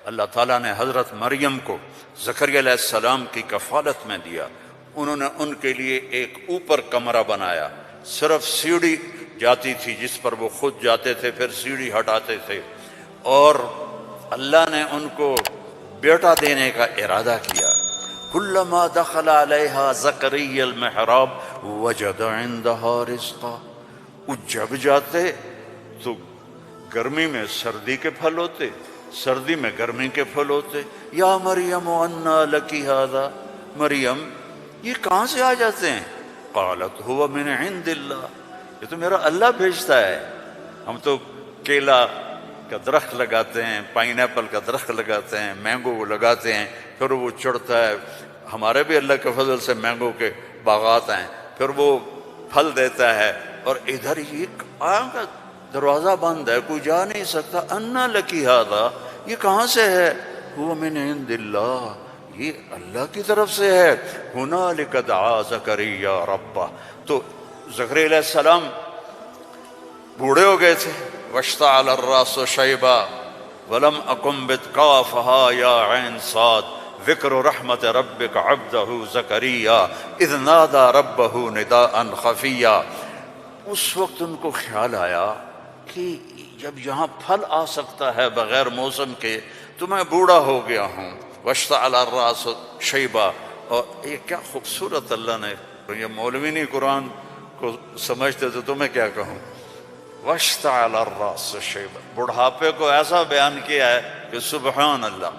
اللہ تعالیٰ نے حضرت مریم کو زکریا علیہ السلام کی کفالت میں دیا. انہوں نے ان کے لیے ایک اوپر کمرہ بنایا، صرف سیڑھی جاتی تھی جس پر وہ خود جاتے تھے، پھر سیڑھی ہٹاتے تھے، اور اللہ نے ان کو بیٹا دینے کا ارادہ کیا. کلما دخل علیہا زکریا المحراب وجد عندہا رزقا. وہ جب جاتے تو گرمی میں سردی کے پھل ہوتے، سردی میں گرمی کے پھل ہوتے. یا مریم انا لکی ھذا، مریم یہ کہاں سے آ جاتے ہیں؟ قالت هو من عند اللہ، یہ تو میرا اللہ بھیجتا ہے. ہم تو کیلا کا درخت لگاتے ہیں، پائن ایپل کا درخت لگاتے ہیں، مینگو لگاتے ہیں، پھر وہ چڑھتا ہے. ہمارے بھی اللہ کے فضل سے مینگو کے باغات ہیں، پھر وہ پھل دیتا ہے. اور ادھر یہ دروازہ بند ہے، کوئی جا نہیں سکتا. انا لکی ھذا، یہ کہاں سے ہے؟ هو من عند اللہ، یہ اللہ کی طرف سے ہے. ہنالک دعا زکریا ربہ. تو زکریا علیہ السلام بوڑھے ہو گئے تھے. واشتعل الراس شیبا ولم اکن بتقافها یا عین صاد ذکر رحمت ربک عبدہ زکریا اذ نادى ربہ نداء خفیا. اس وقت ان کو خیال آیا کہ جب یہاں پھل آ سکتا ہے بغیر موسم کے تو میں بوڑھا ہو گیا ہوں. واشتعل الراس شیبا. اور یہ کیا خوبصورت اللہ نے، یہ مولوی نہیں قرآن کو سمجھتے تو تمہیں کیا کہوں. واشتعل الراس شیبا، بڑھاپے کو ایسا بیان کیا ہے کہ سبحان اللہ،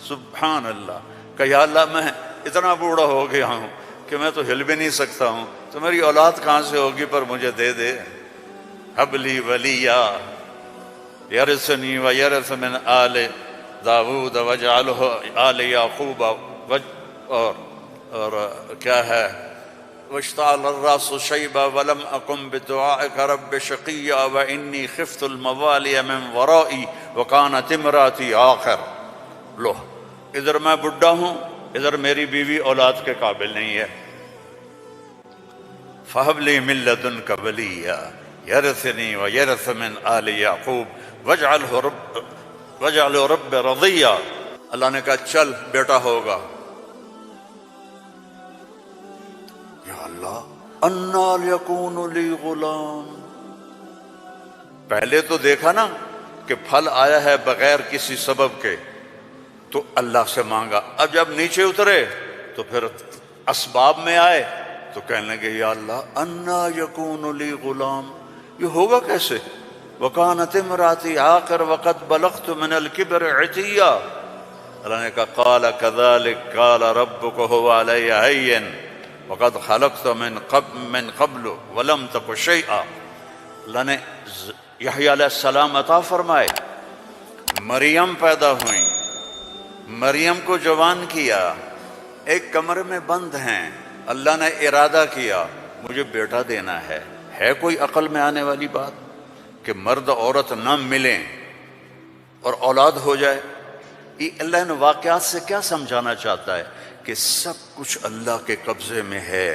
سبحان اللہ، کہ یا اللہ میں اتنا بوڑھا ہو گیا ہوں کہ میں تو ہل بھی نہیں سکتا ہوں، تو میری اولاد کہاں سے ہوگی، پر مجھے دے دے. ہب لی ولیا یرثنی ویرث من آل داود واجعلہ آل یعقوب. اور کیا ہے، واشتعل الراس شیبا ولم اکن بدعائک رب شقیا وانی خفت الموالی من ورائی وکانت امراتی آخر. لو ادھر میں بڈھا ہوں، ادھر میری بیوی اولاد کے قابل نہیں ہے. فہب لی من لدنک ولیا یرثنی ویرث من آل یعقوب واجعلہ رب رضیا. اللہ نے کہا چل بیٹا ہوگا. یا اللہ انا یکون لی غلام. پہلے تو دیکھا نا کہ پھل آیا ہے بغیر کسی سبب کے، تو اللہ سے مانگا. اب جب نیچے اترے تو پھر اسباب میں آئے تو کہنے لگے یا اللہ انا یکون لی غلام، یہ ہوگا کیسے؟ وکانت امراتی آخر وقد بلغت من الکبر عتیا. اللہ نے کہا قال کذلک قال ربک هو علی ہین وقد خلقت من قبل ولم تک شیئا. اللہ نے یحییٰ علیہ السلام عطا فرمائے، مریم پیدا ہوئیں، مریم کو جوان کیا، ایک کمرے میں بند ہیں. اللہ نے ارادہ کیا مجھے بیٹا دینا ہے. کوئی عقل میں آنے والی بات کہ مرد عورت نہ ملیں اور اولاد ہو جائے؟ یہ اللہ ان واقعات سے کیا سمجھانا چاہتا ہے کہ سب کچھ اللہ کے قبضے میں ہے.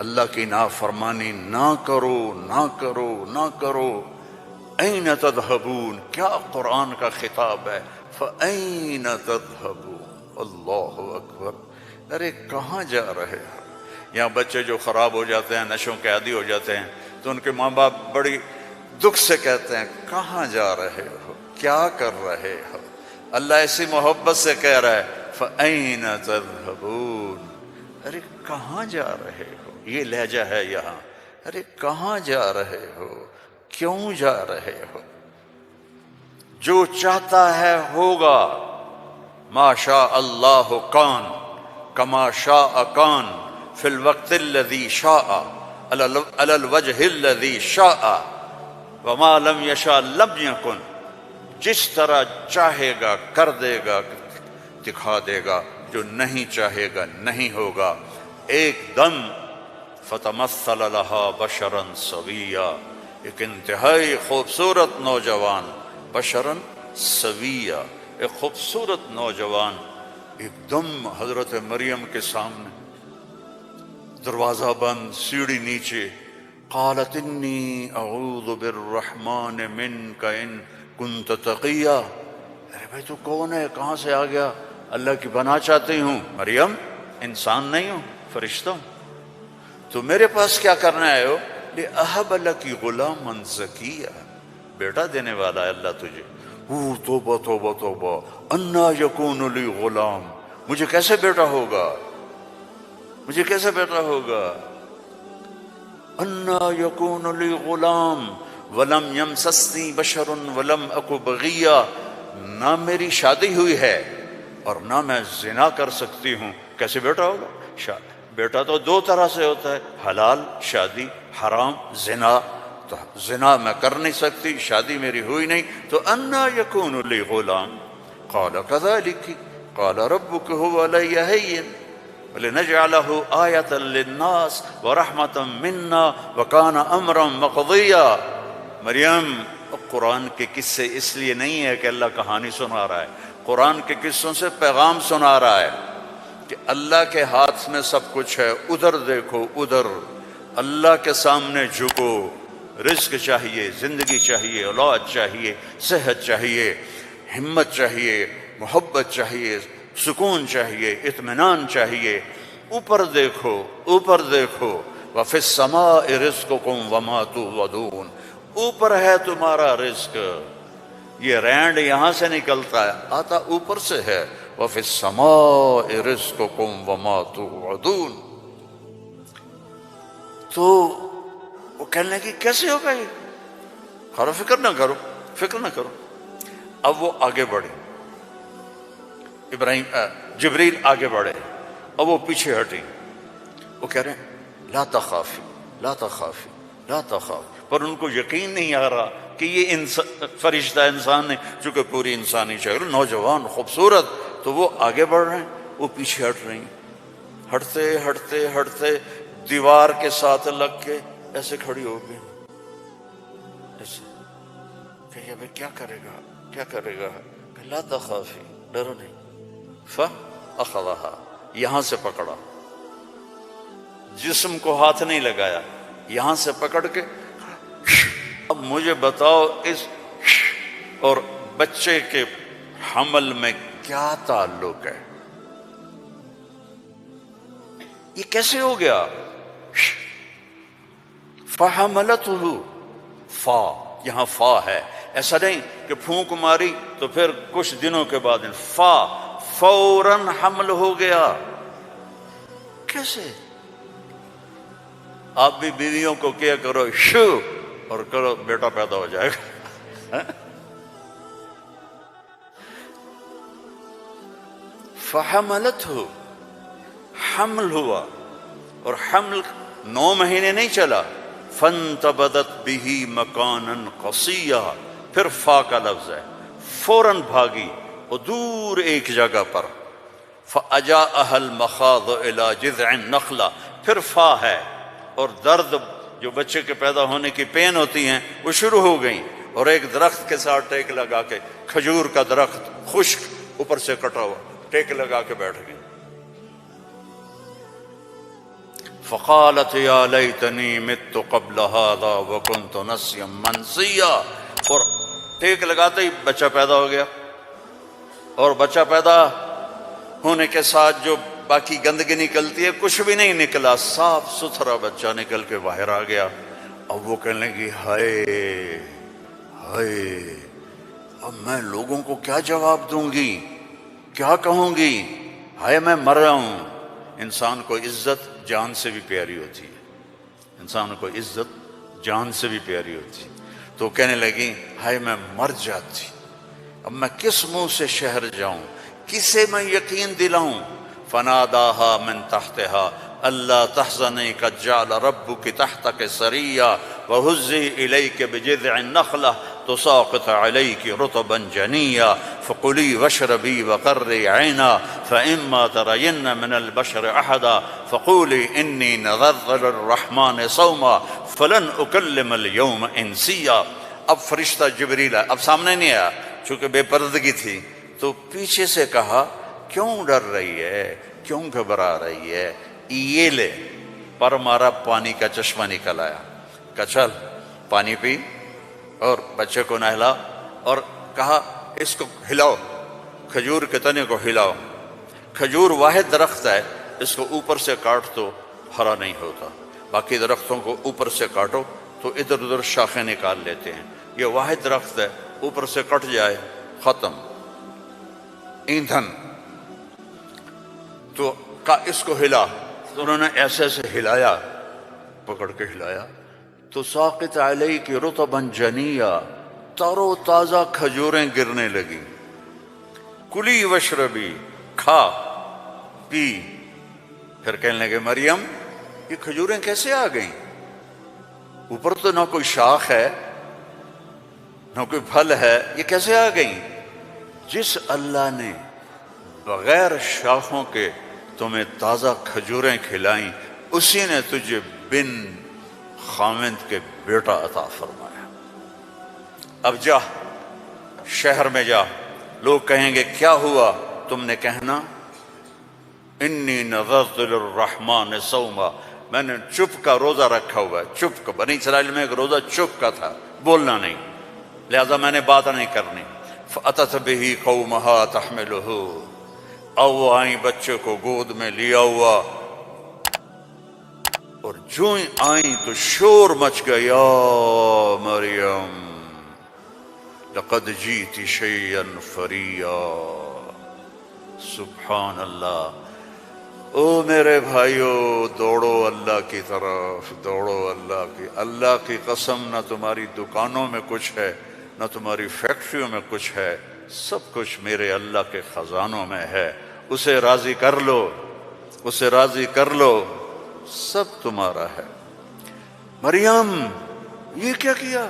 اللہ کی نافرمانی نہ کرو، نہ کرو، نہ کرو. این تذہبون، کیا قرآن کا خطاب ہے. فَأَيْنَ تَذْهَبُونَ، اللہ اکبر. ارے کہاں جا رہے ہو؟ یہاں بچے جو خراب ہو جاتے ہیں، نشوں کے عادی ہو جاتے ہیں، تو ان کے ماں باپ بڑی دکھ سے کہتے ہیں کہاں جا رہے ہو، کیا کر رہے ہو. اللہ ایسی محبت سے کہہ رہا ہے فَأَيْنَ تَذْهَبُونَ، ارے کہاں جا رہے ہو. یہ لہجہ ہے یہاں، ارے کہاں جا رہے ہو، کیوں جا رہے ہو. جو چاہتا ہے ہوگا. ما شاء اللہ کان کما شاء کان فی الوقت الذی شاء علی الوجہ الذی شاء وما لم یشاء لم یکن. جس طرح چاہے گا کر دے گا، دکھا دے گا، جو نہیں چاہے گا نہیں ہوگا. ایک دم فتمثل لها بشرا سویا، ایک انتہائی خوبصورت نوجوان، بشرا سویا، ایک خوبصورت نوجوان ایک دم حضرت مریم کے سامنے. دروازہ بند، سیڑھی نیچے. قالت انی اعوذ بالرحمن منک ان کنت تقیا. ارے بھائی تو کون ہے، کہاں سے آ گیا؟ اللہ کی پناہ چاہتی ہوں، مریم انسان نہیں ہوں، فرشتہ ہوں، تو میرے پاس کیا کرنے آئے ہو؟ لِأَهَبَ لَكِ غُلَامًا زَكِيًّا، بیٹا دینے والا ہے اللہ تجھے۔ توبہ توبہ توبہ، اَنَّا يَكُونُ لِي غلام، مجھے کیسے بیٹا ہوگا، مجھے کیسے بیٹا ہوگا؟ اَنَّا يَكُونُ لِي غلام وَلَمْ يَمْسَسْنِي بَشَرٌ وَلَمْ أَكُ بَغِيًّا، نہ میری شادی ہوئی ہے اور نہ میں زنا کر سکتی ہوں، کیسے بیٹا ہوگا؟ بیٹا تو دو طرح سے ہوتا ہے، حلال شادی، حرام زنا، تو زنا میں کر نہیں سکتی، شادی میری ہوئی نہیں، تو انا یکون لی غلام، قال کذالک قال ربک هو علی هین ولنجعله آیة للناس ورحمة منا وکان امرا مقضیا۔ مریم، قرآن کے قصے اس لیے نہیں ہے کہ اللہ کہانی سنا رہا ہے، قرآن کے قصوں سے پیغام سنا رہا ہے کہ اللہ کے ہاتھ میں سب کچھ ہے، ادھر دیکھو ادھر، اللہ کے سامنے جھکو، رزق چاہیے، زندگی چاہیے، اولاد چاہیے، صحت چاہیے، ہمت چاہیے، محبت چاہیے، سکون چاہیے، اطمینان چاہیے، اوپر دیکھو اوپر دیکھو، وَفِي السَّمَاءِ رِزْقُكُمْ وَمَا تُوعَدُونَ، اوپر ہے تمہارا رزق، یہ رینڈ یہاں سے نکلتا ہے، آتا اوپر سے ہے، وَفِي السَّمَاءِ رِزْقُكُمْ وَمَا تُوعَدُونَ۔ تو وہ کہنے لگی کیسے ہوگا یہ؟ خارو فکر نہ کرو، فکر نہ کرو۔ اب وہ آگے بڑھے، جبریل آگے بڑھے، اب وہ پیچھے ہٹی، وہ کہہ رہے ہیں لا تخافی لا تخافی لا تخافی، پر ان کو یقین نہیں آ رہا کہ یہ فرشتہ انسان ہے، چونکہ پوری انسانی شکل، نوجوان خوبصورت، تو وہ آگے بڑھ رہے ہیں، وہ پیچھے ہٹ رہی ہیں، ہٹتے ہٹتے ہٹتے دیوار کے ساتھ لگ کے ایسے کھڑی ہو گئی، ایسے کہ ابھی کیا کرے گا کیا کرے گا؟ کہ لا تخافی، ڈرو نہیں، فَأَخَذَهَا، یہاں سے پکڑا، جسم کو ہاتھ نہیں لگایا، یہاں سے پکڑ کے، اب مجھے بتاؤ اس اور بچے کے حمل میں کیا تعلق ہے؟ یہ کیسے ہو گیا؟ فَحَمَلَتْهُ، فا، یہاں فا ہے، ایسا نہیں کہ پھونک ماری تو پھر کچھ دنوں کے بعد فا، فوراً حمل ہو گیا۔ کیسے؟ آپ بھی بیویوں کو کیا کرو شو اور کرو بیٹا پیدا ہو جائے گا۔ فَحَمَلَتْهُ، حمل ہوا، اور حمل 9 مہینے نہیں چلا، فَانْتَبَذَتْ بِهِ مَكَانًا قَصِيًّا، پھر فا کا لفظ ہے، فوراً بھاگی اور دور ایک جگہ پر، فَأَجَاءَهَا الْمَخَاضُ إِلَى جِذْعِ النَّخْلَةِ، پھر فا ہے، اور درد جو بچے کے پیدا ہونے کی پین ہوتی ہیں وہ شروع ہو گئیں، اور ایک درخت کے ساتھ ٹیک لگا کے، کھجور کا درخت خشک اوپر سے کٹا ہوا، ٹیک لگا کے بیٹھ گئی۔ فقالت یا لیتنی مت قبل هذا وکنت نسیا منسیا، اور ٹیک لگاتے ہی بچہ پیدا ہو گیا، اور بچہ پیدا ہونے کے ساتھ جو باقی گندگی نکلتی ہے کچھ بھی نہیں نکلا، صاف ستھرا بچہ نکل کے باہر آ گیا۔ اب وہ کہنے لگی ہائے ہائے، اب میں لوگوں کو کیا جواب دوں گی، کیا کہوں گی، ہائے میں مر رہا ہوں۔ انسان کو عزت جان سے بھی پیاری ہوتی ہے، انسان کو عزت جان سے بھی پیاری ہوتی ہے، تو کہنے لگی ہائے میں مر جاتی، اب میں کس منہ سے شہر جاؤں، کسے میں یقین دلاؤں؟ فناداها من تحتها الا تحزني قد جعل ربك تحتك سريا وهزي اليك بجذع النخله تساقط عليك رطبا جنيا فكلي واشربي وقري عينا فاما ترين من البشر احدا فقولي اني نذرت للرحمن صوما فلن اكلم اليوم انسيا۔ اب فرشتہ جبریل اب سامنے نہیں آیا چونکہ بے پردگی تھی، تو پیچھے سے کہا کیوں ڈر رہی ہے، کیوں گھبرا رہی ہے، یہ لے، پر مارا پانی کا چشمہ نکل آیا، کہا چل پانی پی اور بچے کو نہلا، اور کہا اس کو ہلاؤ، کھجور کے تنے کو ہلاؤ۔ کھجور واحد درخت ہے، اس کو اوپر سے کاٹ تو ہرا نہیں ہوتا، باقی درختوں کو اوپر سے کاٹو تو ادھر ادھر شاخیں نکال لیتے ہیں۔ یہ واحد درخت ہے، اوپر سے کٹ جائے ختم، ایندھن۔ تو اس کو ہلا، تو انہوں نے ایسے ایسے ہلایا، پکڑ کے ہلایا تو ساقط علیہ کی رطبا جنیا، تر و تازہ کھجوریں گرنے لگی۔ کلی وشربی، کھا پی۔ پھر کہنے لگے مریم یہ کھجوریں کیسے آ گئیں؟ اوپر تو نہ کوئی شاخ ہے نہ کوئی پھل ہے، یہ کیسے آ گئیں؟ جس اللہ نے بغیر شاخوں کے تمہیں تازہ کھجوریں کھلائیں، اسی نے تجھے بن خامند کے بیٹا عطا فرمایا۔ اب جا شہر میں جا، لوگ کہیں گے کیا ہوا؟ تم نے کہنا انی نذرت للرحمن صوما، میں نے چپ کا روزہ رکھا ہوا ہے۔ چپ کا، بنی اسرائیل میں ایک روزہ چپ کا تھا، بولنا نہیں، لہذا میں نے بات نہیں کرنی۔ فأتت به قومها تحملہ، او وہ آئیں بچے کو گود میں لیا ہوا، اور جو ہی آئیں تو شور مچ گیا، یا مریم لقد جیت شیئا فریا۔ سبحان اللہ۔ او میرے بھائیو، دوڑو اللہ کی طرف، دوڑو اللہ کی۔ اللہ کی قسم، نہ تمہاری دکانوں میں کچھ ہے نہ تمہاری فیکٹریوں میں کچھ ہے، سب کچھ میرے اللہ کے خزانوں میں ہے۔ اسے راضی کر لو، اسے راضی کر لو، سب تمہارا ہے۔ مریم یہ کیا کیا؟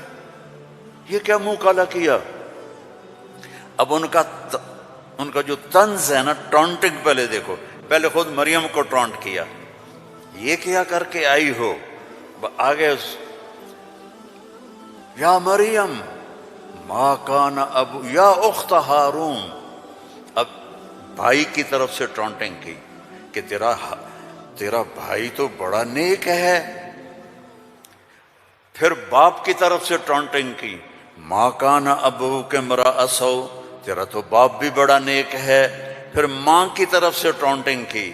یہ کیا منہ کالا کیا؟ اب ان کا جو طنز ہے نا، ٹونٹنگ، پہلے دیکھو، پہلے خود مریم کو ٹونٹ کیا، یہ کیا کر کے آئی ہو؟ آگے یا مریم ما کان ابو، یا اخت ہارون، اب بھائی کی طرف سے ٹونٹنگ کی کہ تیرا بھائی تو بڑا نیک ہے۔ پھر باپ کی طرف سے ٹونٹنگ کی، ما کان ابوک امرأ سوء، تیرا تو باپ بھی بڑا نیک ہے۔ پھر ماں کی طرف سے ٹونٹنگ کی،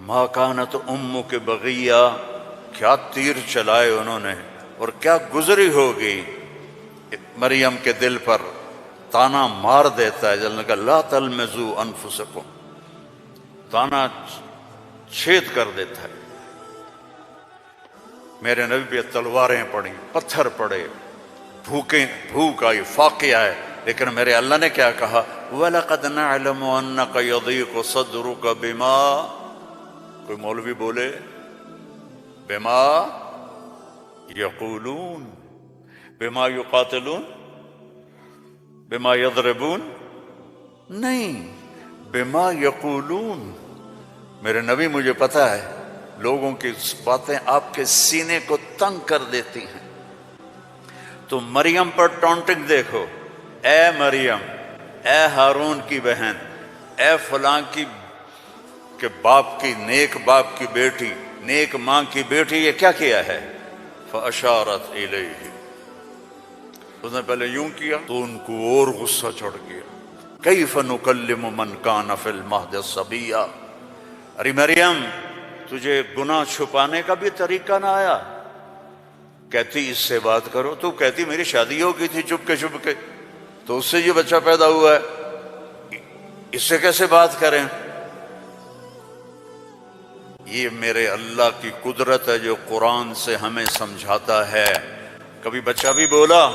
ما کانت امک بغیہ، کیا تیر چلائے انہوں نے اور کیا گزری ہوگی مریم کے دل پر، تانا مار دیتا ہے۔ جلنے کا لا تلمزوا انفسکم، تانا چھید کر دیتا ہے۔ میرے نبی پہ تلواریں پڑیں، پتھر پڑے، بھوک آئی، فاقے آئے، لیکن میرے اللہ نے کیا کہا؟ وَلَقَدْ نَعْلَمُ أَنَّكَ يَضِيقُ صَدْرُكَ بِمَا، کوئی مولوی بولے بِمَا يَقُولُونَ، بِمَا يُقَاتِلُونَ، بِمَا يَضْرِبُونَ، نہیں، بِمَا يَقُولُونَ۔ میرے نبی مجھے پتہ ہے لوگوں کی باتیں آپ کے سینے کو تنگ کر دیتی ہیں۔ تو مریم پر ٹونٹنگ دیکھو، اے مریم، اے ہارون کی بہن، اے فلاں کی کہ باپ کی، نیک باپ کی بیٹی، نیک ماں کی بیٹی، یہ کیا کیا ہے؟ فَأَشَارَتْ إِلَيْهِ، اس نے پہلے یوں کیا تو ان کو اور غصہ چڑھ گیا۔ كَيْفَ نُكَلِّمُ مَنْ كَانَ فِي الْمَهْدِ صَبِيًّا، ارے مریم تجھے گناہ چھپانے کا بھی طریقہ نہ آیا؟ کہتی اس سے بات کرو، تو کہتی میری شادی ہو گئی تھی چپ کے، تو اس سے یہ بچہ پیدا ہوا ہے، اس سے کیسے بات کریں؟ یہ میرے اللہ کی قدرت ہے جو قرآن سے ہمیں سمجھاتا ہے۔ کبھی بچہ بھی بولا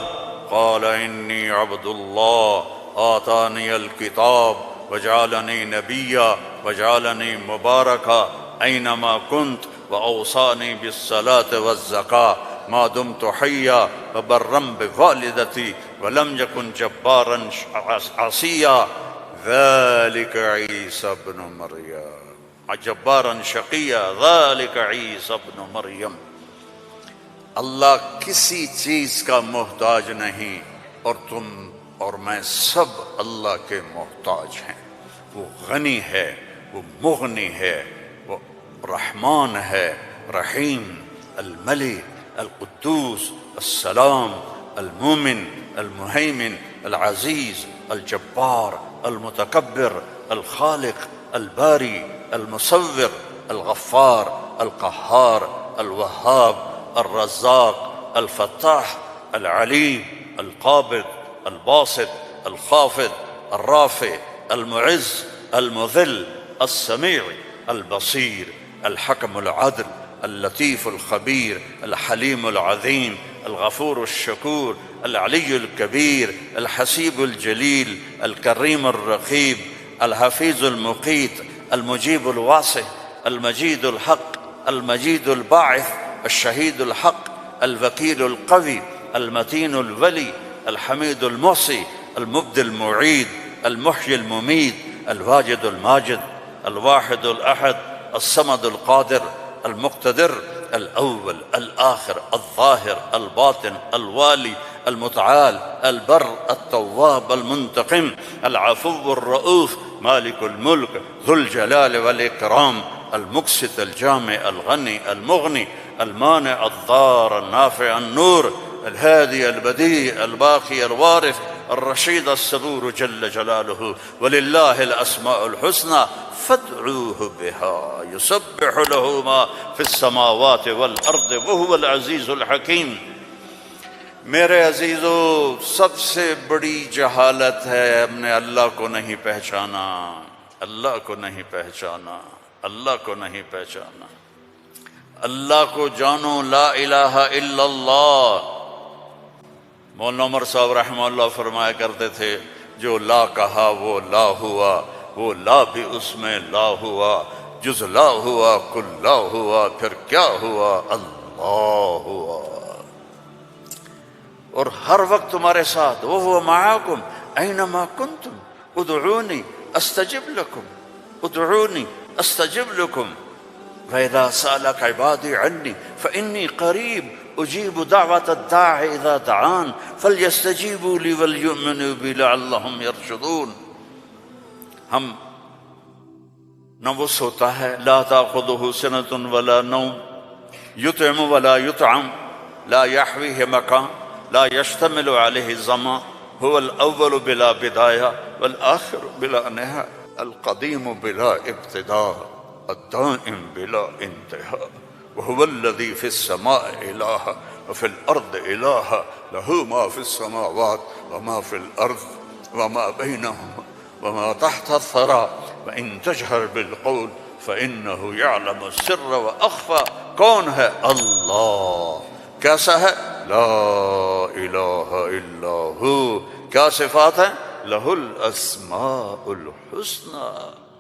قال انی عبد اللہ آتانی الکتاب وجعلنی نبیا وجعلنی مبارکا اینما کنت واوصانی بالصلاة والزکاة ما دمت حیا وبرا بوالدتی ولم یکن جبارا عصیا ذلک عیسی ابن مریم جبارا شقیا ذلک عیسی ابن مریم۔ اللہ کسی چیز کا محتاج نہیں، اور تم اور میں سب اللہ کے محتاج ہیں۔ وہ غنی ہے، وہ مغنی ہے، وہ رحمان ہے، رحیم، الملک، القدوس، السلام، المومن، المہیمن، العزیز، الجبار المتكبر الخالق الباري المصور الغفار القهار الوهاب الرزاق الفتاح العليم القابض الباسط الخافض الرافع المعز المذل السميع البصير الحكم العدل اللطيف الخبير الحليم العظيم الغفور الشكور العلي الكبير الحسيب الجليل الكريم الرقيب الحفيظ المقيت المجيب الواسع المجيد الحق المجيد الباعث الشهيد الحق الوكيل القوي المتين الولي الحميد المحصي المبدي المعيد المحيي المميت الواجد الماجد الواحد الأحد الصمد القادر المقتدر الأول الآخر الظاهر الباطن الوالي المتعال البر التواب المنتقم العفو الرؤوف مالك الملك ذو الجلال والإكرام المقسط الجامع الغني المغني المانع الضار النافع النور الهادي البديع الباقي الوارث الرشيد الصبور جل جلاله ولله الأسماء الحسنى فادعوه بها يسبح له ما في السماوات والأرض وهو العزيز الحكيم۔ میرے عزیزو، سب سے بڑی جہالت ہے ہم نے اللہ کو نہیں پہچانا، اللہ کو نہیں پہچانا، اللہ کو نہیں پہچانا۔ اللہ کو جانو، لا الہ الا اللہ۔ مولانا عمر صاحب رحمہ اللہ فرمایا کرتے تھے، جو لا کہا وہ لا ہوا، وہ لا بھی اس میں لا ہوا، جز لا ہوا کل لا ہوا، پھر کیا ہوا؟ اللہ ہوا۔ اور ہر وقت تمہارے ساتھ، وَهُوَ مَعَكُمْ أَيْنَمَا كُنْتُمْ ادعونی استجب لکم، ادعونی استجب لکم، وَإِذَا سَأَلَكَ عِبَادِي عَنِّي فَإِنِّي قَرِيبٌ أُجِيبُ دَعْوَةَ الدَّاعِ إِذَا دَعَانِ فَلْيَسْتَجِيبُوا لِي وَلْيُؤْمِنُوا بِي لَعَلَّهُمْ يَرْشُدُونَ۔ ہم نہ وہ سوتا ہے، لا تأخذه سنة ولا نوم، يطعم ولا يطعم، لا يحويه مكان، لا يشتمل عليه الزمان، هو الأول بلا بداية والآخر بلا نهاية، القديم بلا ابتداء، الدائم بلا انتهاء، وهو الذي في السماء إله وفي الأرض إله، له ما في السماوات وما في الأرض وما بينهما وما تحت الثرى، وإن تجهر بالقول فإنه يعلم السر وأخفى۔ کون ہے؟ اللہ۔ کیسا ہے؟ لا الہ الا ہو۔ کیا صفات ہیں؟ لہ الاسماء الحسنی۔